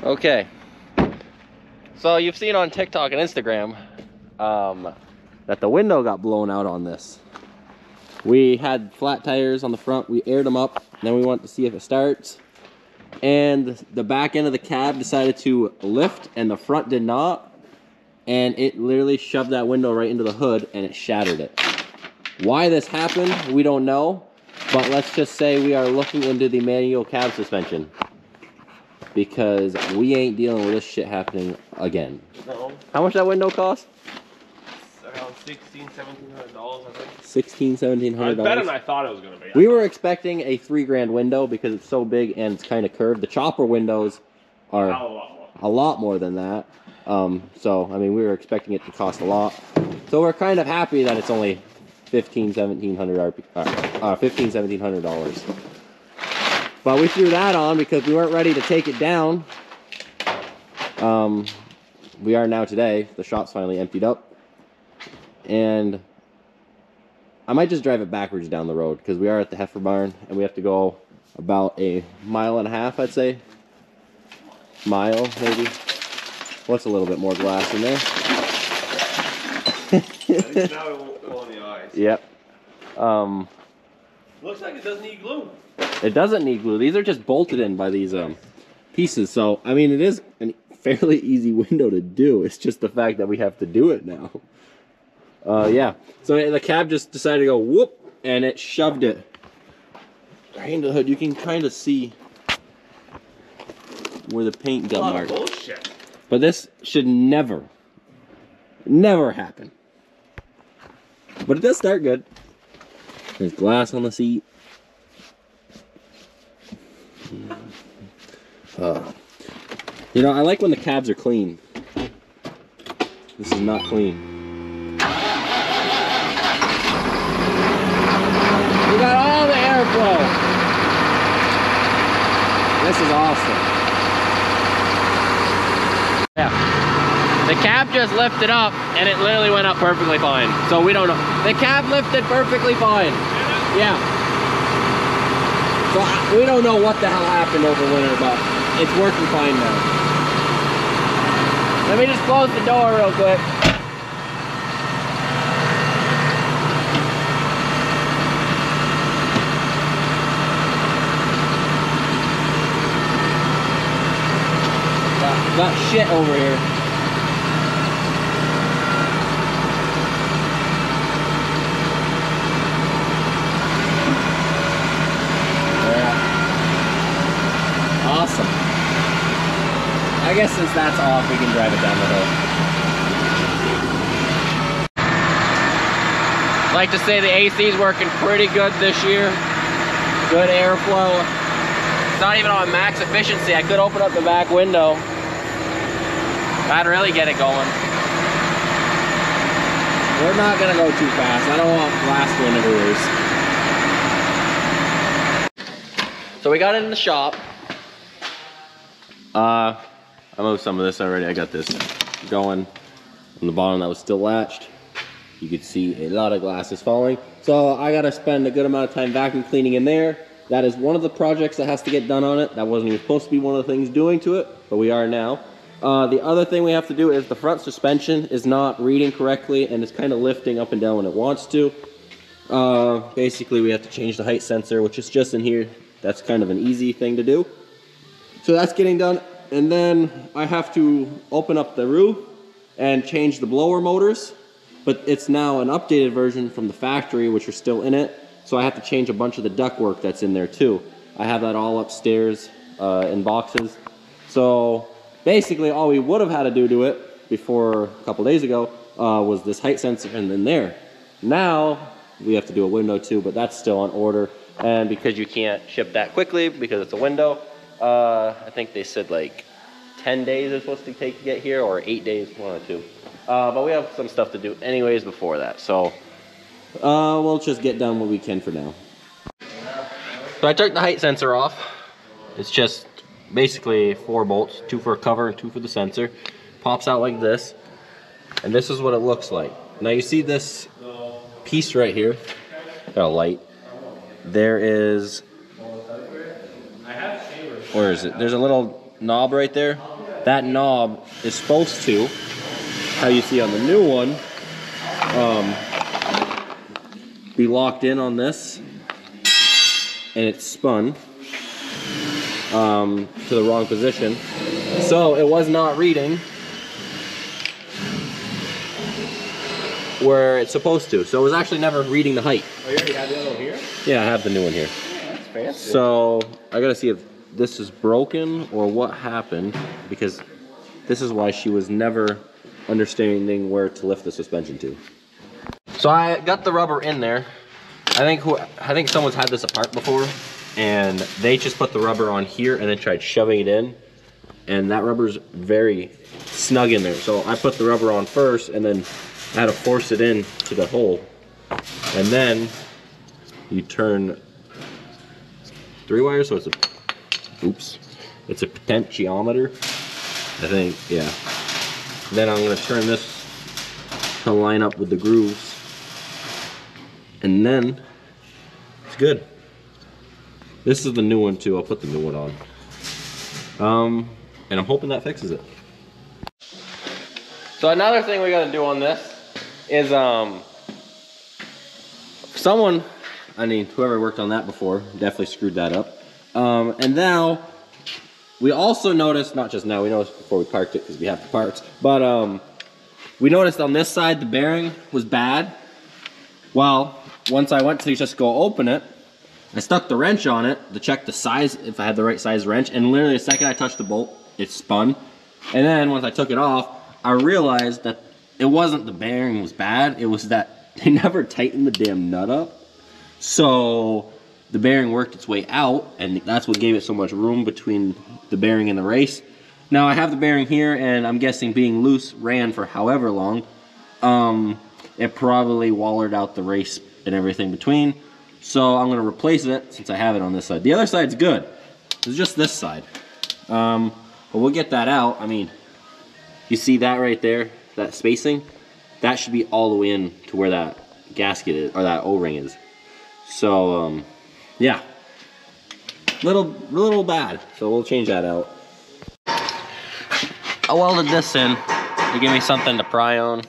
Okay. So you've seen on TikTok and Instagram that the window got blown out on this. We had flat tires on the front, we aired them up, and then we wanted to see if it starts. And the back end of the cab decided to lift and the front did not. And it literally shoved that window right into the hood and it shattered it. Why this happened, we don't know. But let's just say we are looking into the manual cab suspension. Because we ain't dealing with this shit happening again. No. How much that window cost? Around $1,600–1,700, I think. $1,600–1,700. Better than I thought it was gonna be. We were expecting a $3,000 window because it's so big and it's kind of curved. The chopper windows are a lot more than that. So I mean, we were expecting it to cost a lot. So we're kind of happy that it's only $1,700. But we threw that on because we weren't ready to take it down. We are now today. The shop's finally emptied up. And I might just drive it backwards down the road because we are at the heifer barn and we have to go about 1.5 miles, I'd say. Mile, maybe. What's a little bit more glass in there? At least now it won't go on the eyes. Yep. Looks like it doesn't need glue. It doesn't need glue. These are just bolted in by these pieces. So, I mean, it is a fairly easy window to do. It's just the fact that we have to do it now. Yeah. So the cab just decided to go whoop, and it shoved it right into the hood. You can kind of see where the paint got marked. Bullshit. But this should never happen. But it does start good. There's glass on the seat. You know, I like when the cabs are clean. This is not clean. We got all the airflow. This is awesome. Yeah. The cab just lifted up and it literally went up perfectly fine. So we don't know. The cab lifted perfectly fine. Yeah. So we don't know what the hell happened over winter, but it's working fine now. Let me just close the door real quick. Got shit over here. Awesome. I guess since that's off, we can drive it down the hill. I'd like to say the AC's working pretty good this year. Good airflow. It's not even on max efficiency. I could open up the back window. I'd really get it going. We're not gonna go too fast. I don't want blast wind everywhere. So we got in the shop. I moved some of this already. I got this going on the bottom that was still latched. You could see a lot of glass is falling. So I gotta spend a good amount of time vacuum cleaning in there. That is one of the projects that has to get done on it. That wasn't even supposed to be one of the things doing to it, but we are now. The other thing we have to do is the front suspension is not reading correctly and it's kind of lifting up and down when it wants to. Basically we have to change the height sensor, which is just in here. That's kind of an easy thing to do. So that's getting done. And then I have to open up the roof and change the blower motors. But it's now an updated version from the factory, which are still in it. So I have to change a bunch of the ductwork that's in there too. I have that all upstairs in boxes. So basically all we would have had to do to it before a couple days ago was this height sensor and then there. Now we have to do a window too, but that's still on order. And because you can't ship that quickly because it's a window, I think they said like 10 days it's supposed to take to get here, or 8 days, one or two. But we have some stuff to do anyways before that. So we'll just get done what we can for now. So I took the height sensor off. It's just basically 4 bolts, 2 for a cover and 2 for the sensor. Pops out like this, and this is what it looks like. Now you see this piece right here, got a light. There is, where is it? There's a little knob right there. that knob is supposed to, how you see on the new one, be locked in on this, and it's spun to the wrong position. So it was not reading where it's supposed to. So it was actually never reading the height. Oh, you already have the other one here? Yeah, I have the new one here. Yeah, that's fancy. So I gotta see if this is broken or what happened, because this is why she was never understanding where to lift the suspension to. So I got the rubber in there. I think someone's had this apart before, and they just put the rubber on here and then tried shoving it in, and that rubber's very snug in there. So I put the rubber on first, and then I had to force it in to the hole, and then you turn 3 wires, so it's it's a potentiometer, I think, yeah. Then I'm gonna turn this to line up with the grooves, and then it's good. This is the new one too. I'll put the new one on. And I'm hoping that fixes it. So another thing we gotta do on this is someone, I mean, whoever worked on that before definitely screwed that up. And now we also noticed, not just now, we noticed before we parked it because we have the parts, but we noticed on this side the bearing was bad. Well, once I went to just go open it, I stuck the wrench on it to check the size, if I had the right size wrench, and literally the second I touched the bolt, it spun. And then once I took it off, I realized that it wasn't the bearing was bad, it was that they never tightened the damn nut up. So the bearing worked its way out, and that's what gave it so much room between the bearing and the race. Now I have the bearing here, and I'm guessing being loose ran for however long. It probably wallered out the race and everything between. So I'm gonna replace it since I have it on this side. The other side's good. It's just this side. But we'll get that out. I mean, you see that right there, that spacing? That should be all the way in to where that gasket is, or that O-ring is. So, yeah. Little bad, so we'll change that out. I welded this in to give me something to pry on.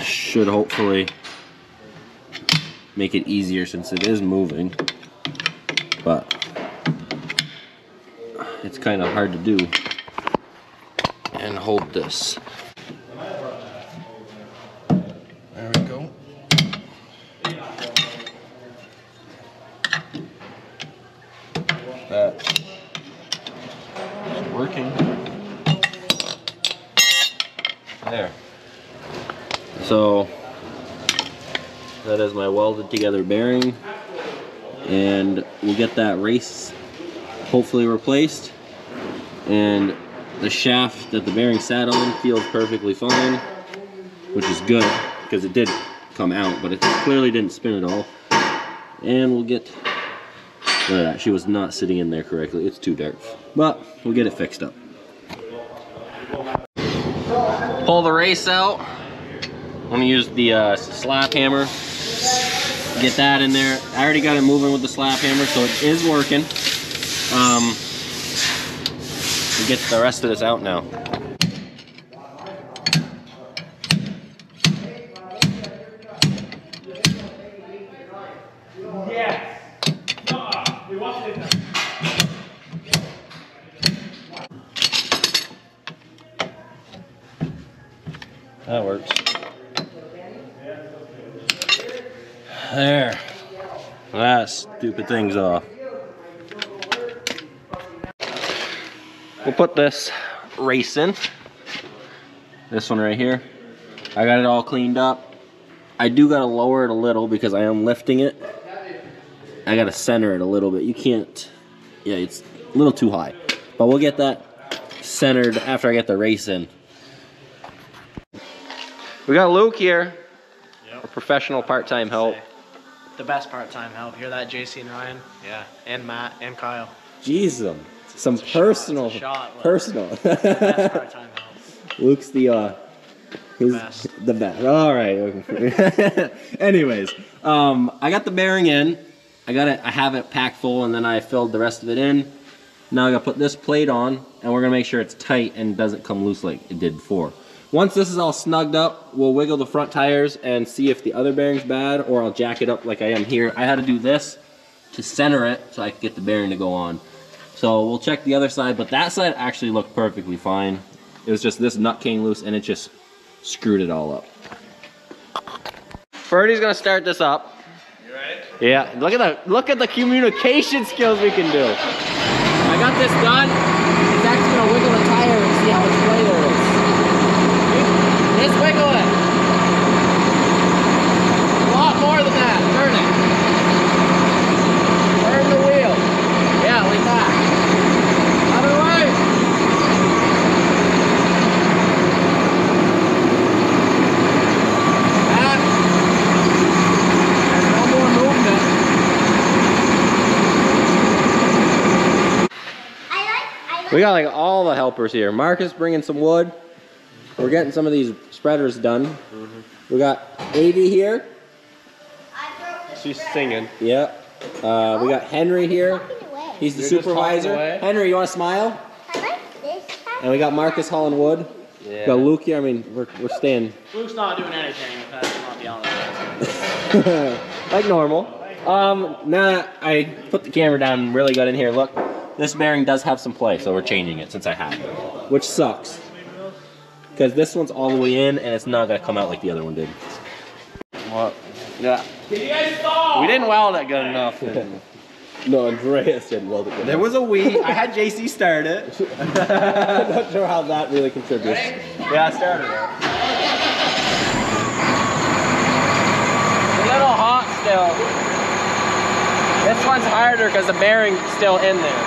Should hopefully make it easier since it is moving, but it's kind of hard to do. And hold this. There we go. That's working. There. So that is my welded together bearing, and we'll get that race hopefully replaced, and the shaft that the bearing sat on feels perfectly fine, which is good because it did come out, but it clearly didn't spin at all. And we'll get, look at that, she was not sitting in there correctly. It's too dark, but we'll get it fixed up. Pull the race out. I'm gonna use the slap hammer. Get that in there. I already got it moving with the slap hammer, so it is working. We'll get the rest of this out now. Yes! We watched it. That works. There. That stupid thing's off. We'll put this race in. This one right here. I got it all cleaned up. I do gotta lower it a little because I am lifting it. I gotta center it a little bit. You can't, yeah, it's a little too high. But we'll get that centered after I get the race in. We got Luke here. Yep. Our professional part-time help. The best part-time help. Hear that, JC and Ryan? Yeah. And Matt and Kyle. Jeez, some personal, personal. Best part-time help. Luke's the best. All right. Anyways, I got the bearing in. I have it packed full, and then I filled the rest of it in. Now I gotta put this plate on, and we're gonna make sure it's tight and doesn't come loose like it did before. Once this is all snugged up, we'll wiggle the front tires and see if the other bearing's bad, or I'll jack it up like I am here. I had to do this to center it so I could get the bearing to go on. So we'll check the other side, but that side actually looked perfectly fine. It was just this nut came loose and it just screwed it all up. Ferdy's gonna start this up. You ready? Yeah, look at the communication skills we can do. I got this done. It's actually gonna wiggle the tire and see how much play there is. Just wiggle it. A lot more than that. Turn it. Turn the wheel. Yeah, like that. Other way. That. There's no more movement. We got like all the helpers here. Marcus bringing some wood. We're getting some of these spreaders done. We got Avie here. She's singing. Yep. We got Henry here. He's the supervisor. Henry, you want to smile? And we got Marcus hauling wood. Yeah. Got Luke here. I mean, we're staying Luke's not doing anything with that. Not beyond that. like normal. Now I put the camera down and really got in here. Look, this bearing does have some play, so we're changing it since I have it, which sucks. Because this one's all the way in, and it's not gonna come out like the other one did. What? Yeah. Can you guys stop? We didn't weld it good enough. No, Andreas didn't weld it good. There was a wee. I had JC start it. I'm not sure how that really contributes. Yeah, I started it. It's a little hot still. This one's harder because the bearing's still in there.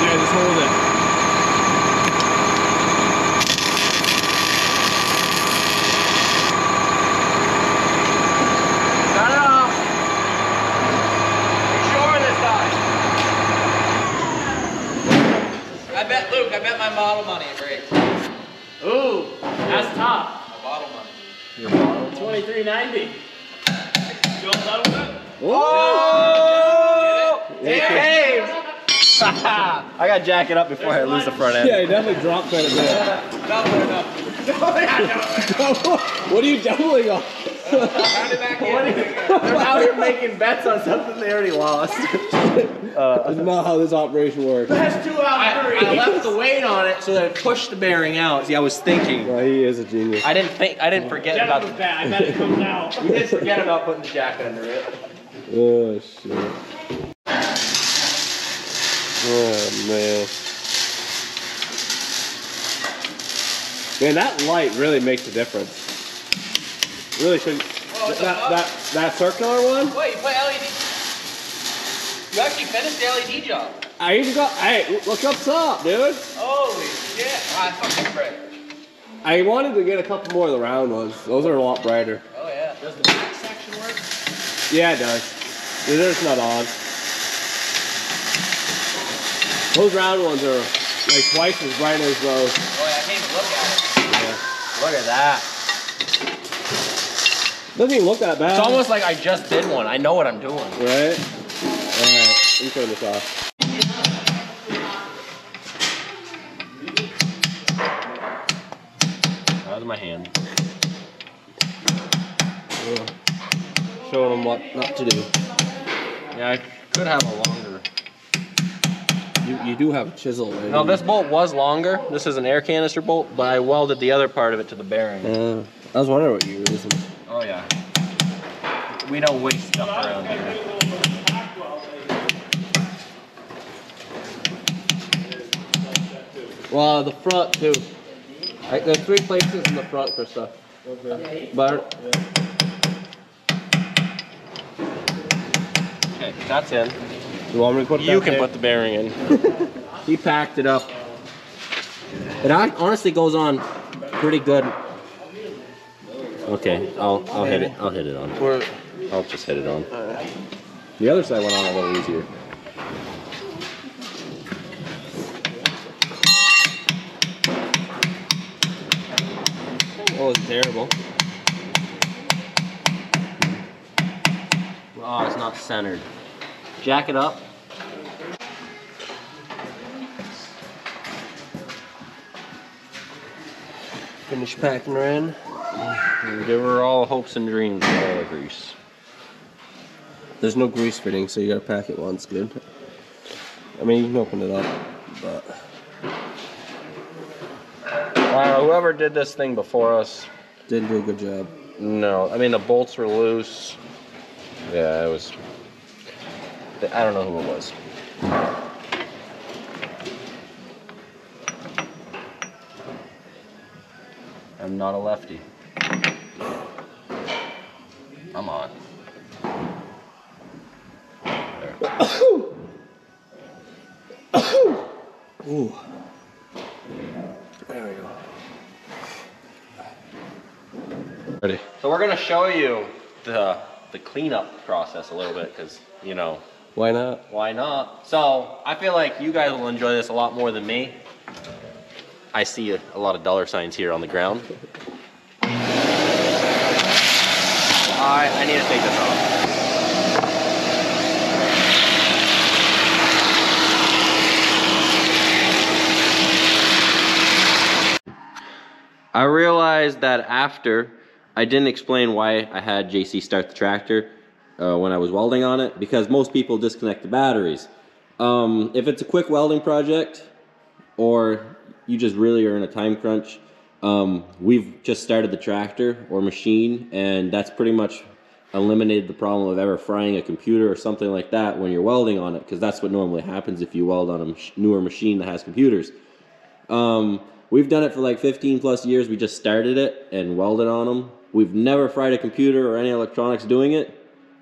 Yeah, just hold it. Cut it off. Make sure this time. I bet my model money it breaks. Ooh, that's tough. My bottle money. Your bottle. $23.90. Oh! It came. I got to jack it up before I lose the front end. Yeah, he definitely dropped quite a bit. Double enough. What are you doubling on? Round it back in. They're out here making bets on something they already lost. That's not how this operation works. That's 2 out of 3. I left the weight on it so that it pushed the bearing out. See, I was thinking. Well, he is a genius. I didn't forget about the. I bet it comes out. We did forget about putting the jacket under it. Oh, shit. Oh, man. Man, that light really makes a difference. Really should. That circular one? Wait, you put LED? You actually finished the LED job. I even got. Hey, look up top, dude. Holy shit. I fucking bright. I wanted to get a couple more of the round ones. Those are a lot brighter. Oh yeah. Does the back section work? Yeah, it does. They're just not on. Those round ones are like twice as bright as those. Oh yeah, I can't even look at it. Yeah. Look at that. Doesn't even look that bad. It's almost like I just did one. I know what I'm doing. Right? Alright, let me turn this off. That was my hand. Showing them what not to do. Yeah, I could have a longer. You do have a chisel, right? No, this bolt was longer. This is an air canister bolt, but I welded the other part of it to the bearing. I was wondering what you were using. Oh yeah. We don't waste stuff around here. Well, the front too. There's 3 places in the front for stuff. Okay. But Okay, that's in. you want me to put that You can there? put the bearing in. He packed it up. It honestly goes on pretty good. Okay, I'll hit it. I'll hit it on. I'll just hit it on. The other side went on a little easier. Oh, it's terrible. Oh, it's not centered. Jack it up. Finish packing her in. Give her all hopes and dreams of all the grease. There's no grease fitting, so you gotta pack it once good. I mean, you can open it up, but Whoever did this thing before us didn't do a good job. No, I mean the bolts were loose. Yeah, it was. I don't know who it was. I'm not a lefty. I'm on. There. Ooh. There we go. Ready. So we're gonna show you the cleanup process a little bit, because you know. Why not? Why not? So I feel like you guys will enjoy this a lot more than me. I see a lot of dollar signs here on the ground. I need to take this off. I realized that after I didn't explain why I had JC start the tractor when I was welding on it, because most people disconnect the batteries. If it's a quick welding project or you just really are in a time crunch, we've just started the tractor or machine, and that's pretty much eliminated the problem of ever frying a computer or something like that when you're welding on it, because that's what normally happens if you weld on a newer machine that has computers. We've done it for like 15 plus years. We just started it and welded on them. We've never fried a computer or any electronics doing it.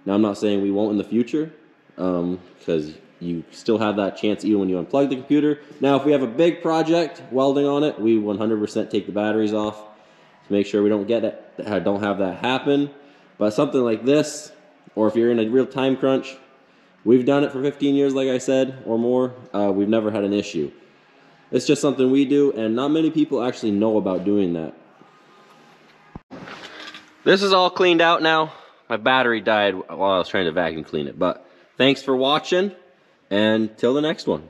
Now, I'm not saying we won't in the future, because you still have that chance even when you unplug the computer. Now, if we have a big project welding on it, we 100% take the batteries off to make sure we don't don't have that happen. But something like this, or if you're in a real time crunch, we've done it for 15 years, like I said, or more. We've never had an issue. It's just something we do, and not many people actually know about doing that. This is all cleaned out now. My battery died while I was trying to vacuum clean it, but thanks for watching, and till the next one.